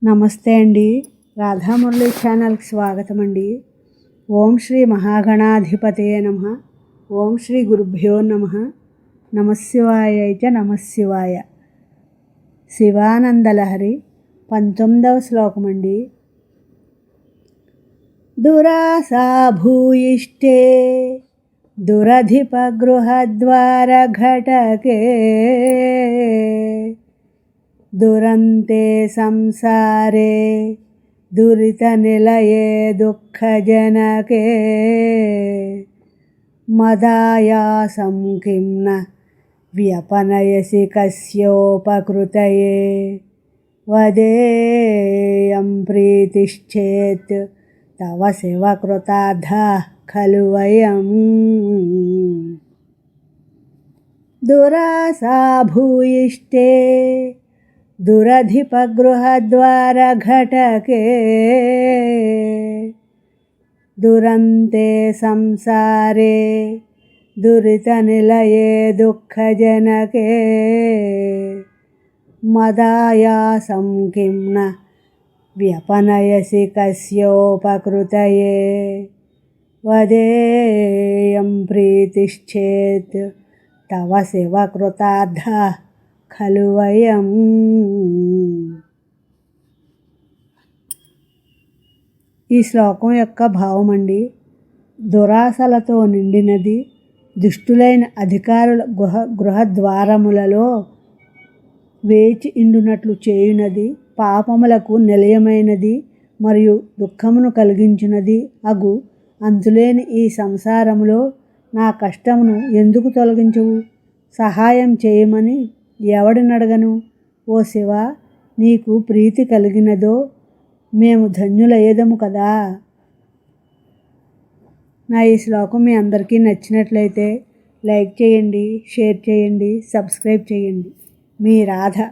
నమస్తే అండి. రాధామురళి ఛానల్కి స్వాగతం అండి. ఓం శ్రీ మహాగణాధిపతయే నమః. ఓం శ్రీ గురుభ్యో నమః. నమశివాయ చ నమశివాయ. శివానందలహరి 19వ శ్లోకం అండి. దురాసా భూయిష్టే దురధిపగృహద్వార ఘటకే దురంతే సంసారే దురిత నిలయే దుఃఖజనకే మదాయాసం కిం న వ్యపనయసి కస్యోపకృతయే వదేయం ప్రీతిశ్చేత్ తవ శివకృతార్థః ఖలు వయం. దురాసా భూయిష్టే దురధిపగృహద్వార ఘటకే దురంతే సంసారే దురిత నిలయే దుఃఖజనకే మదాయాసం కిం న వ్యపనయసి కస్యోపకృతయే వదేయం ప్రీతిశ్చేత్ తవ శివకృతార్థః ఖలు వయం. ఈ శ్లోకం యొక్క భావం అండి. దురాశలతో నిండినది, దుష్టులైన అధికారుల గృహద్వారములలో వేచి ఇండునట్లు చేయునది, పాపములకు నిలయమైనది మరియు దుఃఖమును కలిగించున్నది అగు అంతులేని ఈ సంసారములో నా కష్టమును ఎందుకు తొలగించవు? సహాయం చేయమని ఎవడినడగను? ఓ శివ, నీకు ప్రీతి కలిగినదో మేము ధన్యులయ్యేదము కదా. నా ఈ శ్లోకం మీ అందరికీ నచ్చినట్లయితే లైక్ చేయండి, షేర్ చేయండి, సబ్స్క్రైబ్ చేయండి. మీ రాధ.